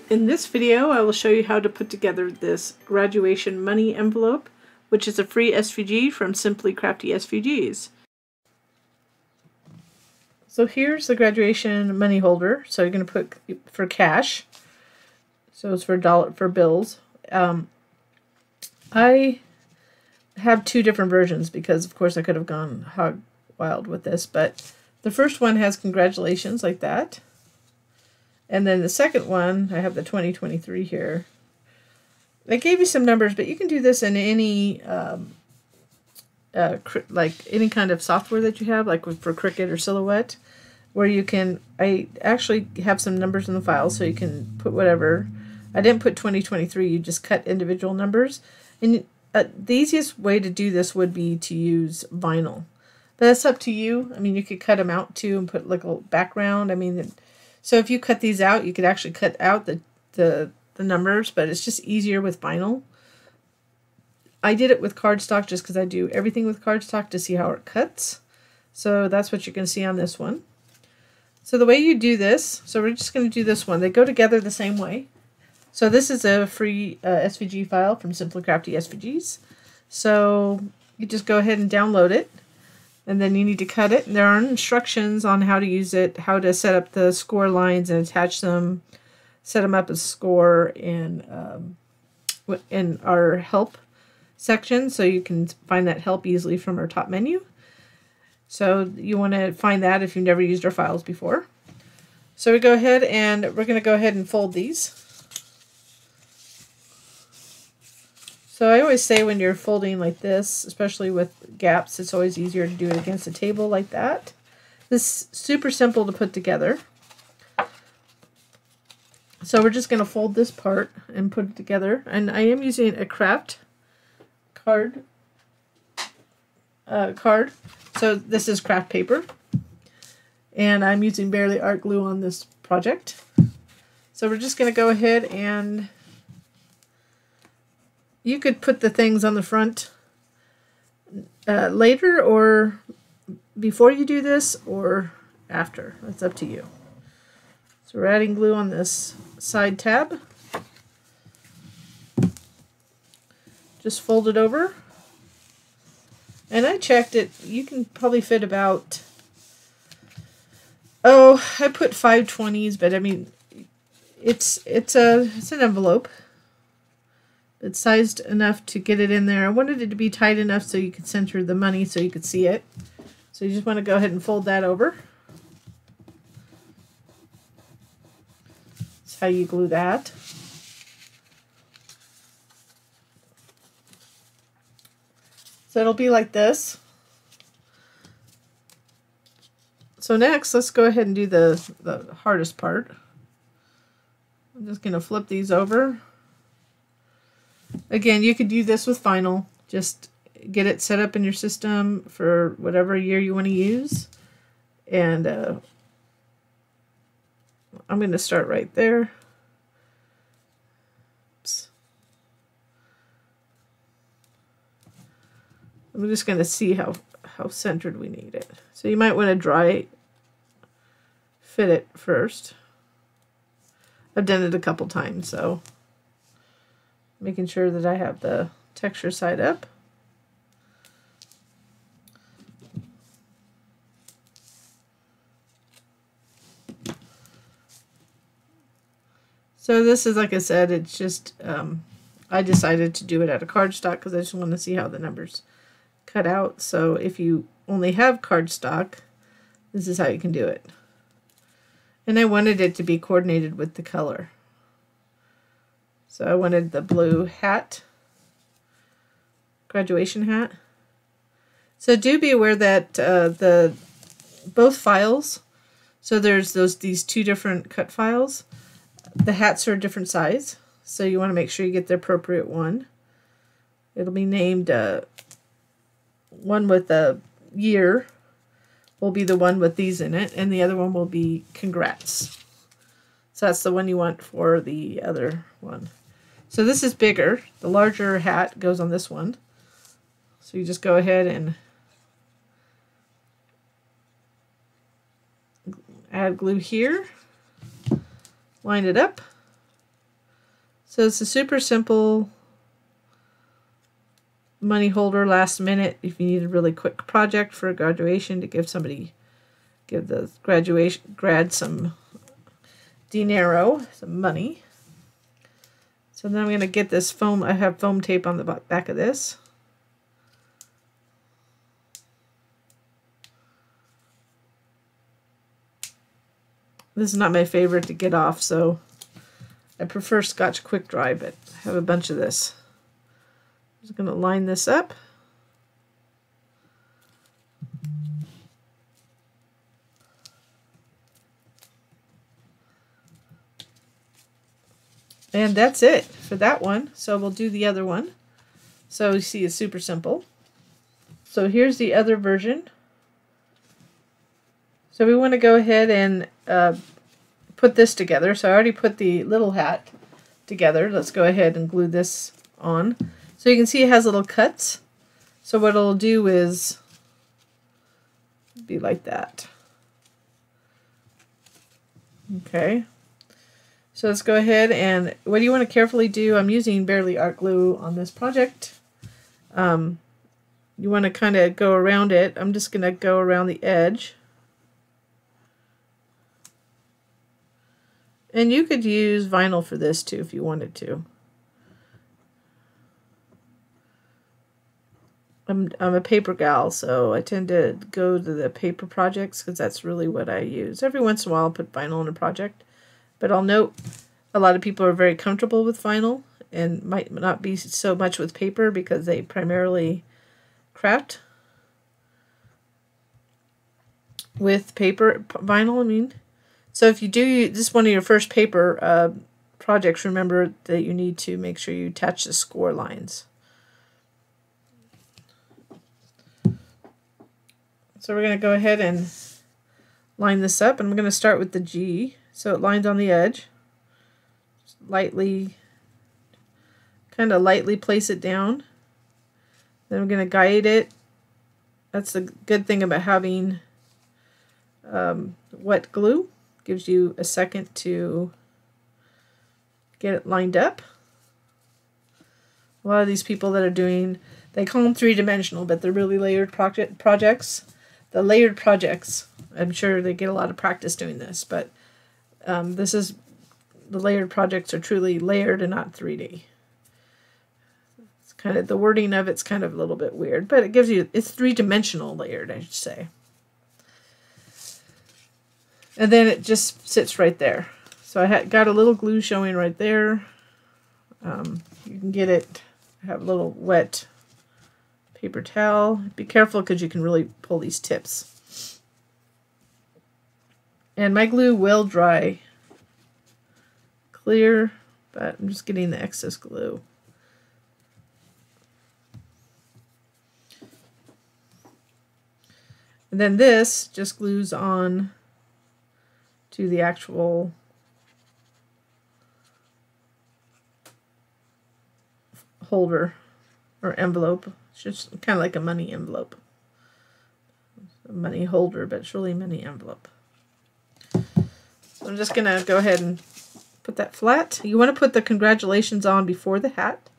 In this video, I will show you how to put together this graduation money envelope, which is a free SVG from Simply Crafty SVGs. So here's the graduation money holder. So you're going to put for cash. So it's for bills. I have two different versions because, of course, I could have gone hog wild with this, but the first one has congratulations like that. And then the second one, I have the 2023 here. I gave you some numbers, but you can do this in any, like any kind of software that you have, like for Cricut or Silhouette, where you can, I actually have some numbers in the file, so you can put whatever. I didn't put 2023, you just cut individual numbers. And the easiest way to do this would be to use vinyl. But that's up to you. I mean, you could cut them out too and put like a background. I mean, so if you cut these out, you could actually cut out the numbers, but it's just easier with vinyl. I did it with cardstock just because I do everything with cardstock to see how it cuts. So that's what you're going to see on this one. So the way you do this, so we're just going to do this one. They go together the same way. So this is a free SVG file from Simply Crafty SVGs. So you just go ahead and download it. And then you need to cut it. And there are instructions on how to use it, how to set up the score lines and attach them, set them up as score in our help section, so you can find that help easily from our top menu. So you want to find that if you've never used our files before. So we go ahead and we're going to go ahead and fold these. So I always say when you're folding like this, especially with gaps, it's always easier to do it against a table like that. This is super simple to put together. So we're just going to fold this part and put it together. And I am using a craft card. So this is craft paper. And I'm using Barely Art glue on this project. So we're just going to go ahead and you could put the things on the front later or before you do this or after. That's up to you. So we're adding glue on this side tab. Just fold it over. And I checked it. You can probably fit about, I put 5/20s, but I mean, it's an envelope. It's sized enough to get it in there. I wanted it to be tight enough so you could center the money so you could see it. So you just want to go ahead and fold that over. That's how you glue that. So it'll be like this. So next, let's go ahead and do the hardest part. I'm just going to flip these over. Again, you could do this with vinyl. Just get it set up in your system for whatever year you want to use. And I'm going to start right there. Oops. I'm just going to see how centered we need it. So you might want to fit it first. I've done it a couple times, so making sure that I have the texture side up. So this is, like I said, it's just, I decided to do it out of cardstock because I just want to see how the numbers cut out. So if you only have cardstock, this is how you can do it. And I wanted it to be coordinated with the color. So I wanted the blue hat, graduation hat. So do be aware that both files, so there's these two different cut files. The hats are a different size, so you want to make sure you get the appropriate one. It'll be named one with a year will be the one with these in it, and the other one will be congrats. So that's the one you want for the other one. So this is bigger. The larger hat goes on this one. So you just go ahead and add glue here, line it up, So it's a super simple money holder, last minute, if you need a really quick project for a graduation to give the grad some dinero, some money. So then I'm going to get this foam. I have foam tape on the back of this. This is not my favorite to get off, so I prefer Scotch Quick Dry, but I have a bunch of this. I'm just going to line this up. And that's it for that one. So we'll do the other one. So you see it's super simple. So here's the other version. So we want to go ahead and put this together. So I already put the little hat together. Let's go ahead and glue this on. So you can see it has little cuts. So what it'll do is be like that. Okay. So let's go ahead and what do you want to carefully do? I'm using Barely Art Glue on this project. You want to kind of go around it. I'm just going to go around the edge. And you could use vinyl for this too if you wanted to. I'm a paper gal, so I tend to go to the paper projects because that's really what I use. Every once in a while I'll put vinyl in a project. But I'll note a lot of people are very comfortable with vinyl and might not be so much with paper because they primarily craft with vinyl, I mean. So if you do, this is one of your first paper projects, remember that you need to make sure you attach the score lines. So we're going to go ahead and line this up, and I'm going to start with the G. So it lines on the edge. Just lightly, kind of lightly place it down. Then I'm going to guide it. That's the good thing about having wet glue. Gives you a second to get it lined up. A lot of these people that are doing, they call them three-dimensional, but they're really layered projects. The layered projects, I'm sure they get a lot of practice doing this, but the layered projects are truly layered and not 3D. It's kind of, the wording of it's kind of a little bit weird, but it gives you, it's three-dimensional layered, I should say. And then it just sits right there. So I got a little glue showing right there. You can get it, I have a little wet paper towel. Be careful because you can really pull these tips. And my glue will dry clear, but I'm just getting the excess glue. And then this just glues on to the actual holder or envelope. It's just kind of like a money envelope. A money holder, but it's really a money envelope. So I'm just going to go ahead and put that flat. You want to put the congratulations on before the hat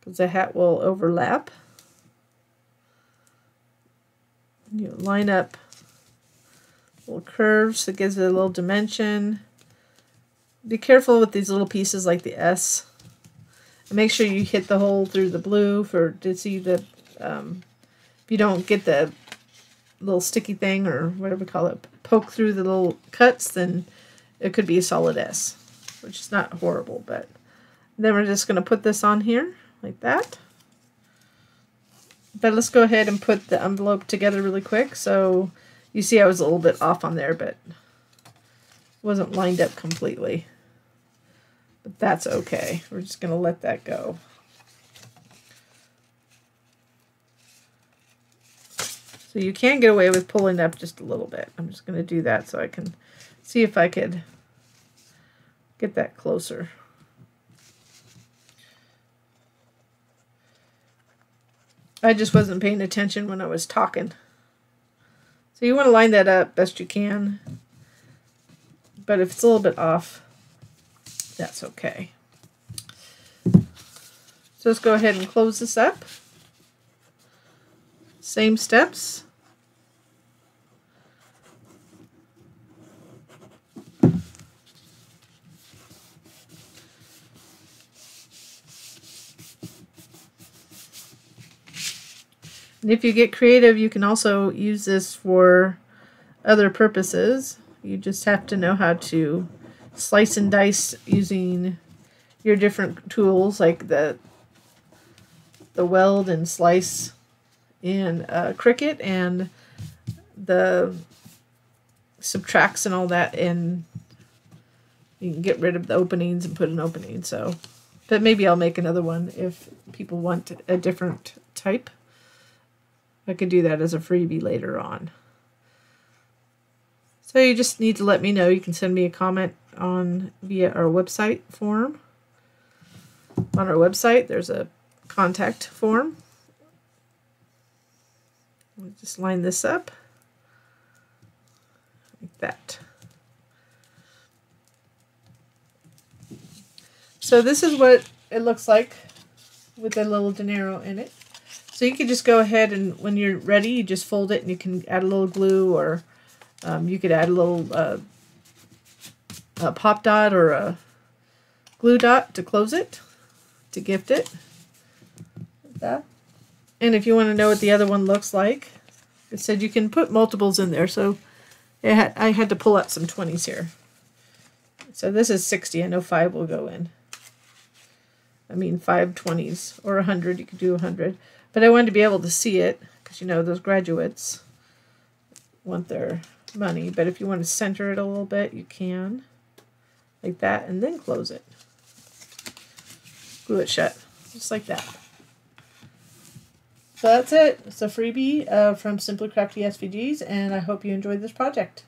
because the hat will overlap. You line up little curves that gives it a little dimension. Be careful with these little pieces like the S. And make sure you hit the hole through the blue to see the, if you don't get the little sticky thing or whatever we call it, poke through the little cuts, then it could be a solid S, which is not horrible. But then we're just going to put this on here like that. But let's go ahead and put the envelope together really quick. So you see I was a little bit off on there, but wasn't lined up completely. But that's okay. We're just going to let that go. So you can get away with pulling up just a little bit. I'm just going to do that so I can see if I could get that closer. I just wasn't paying attention when I was talking. So you want to line that up best you can. But if it's a little bit off, that's okay. So let's go ahead and close this up. Same steps. And if you get creative, you can also use this for other purposes. You just have to know how to slice and dice using your different tools, like the weld and slice in Cricut, and the subtracts and all that, and you can get rid of the openings and put an opening. So, but maybe I'll make another one if people want a different type. I could do that as a freebie later on. So you just need to let me know. You can send me a comment via our website form. On our website, there's a contact form. We'll just line this up like that. So this is what it looks like with a little dinero in it. So you can just go ahead and when you're ready, you just fold it and you can add a little glue, or you could add a little a pop dot or a glue dot to close it, to gift it. Like that. And if you want to know what the other one looks like, it said you can put multiples in there. So I had to pull out some 20s here. So this is 60. I know 5 will go in. I mean 5 20s or 100. You could do 100. But I wanted to be able to see it because, you know, those graduates want their money. But if you want to center it a little bit, you can. Like that. And then close it. Glue it shut. Just like that. So that's it. It's a freebie from Simply Crafty SVGs. And I hope you enjoyed this project.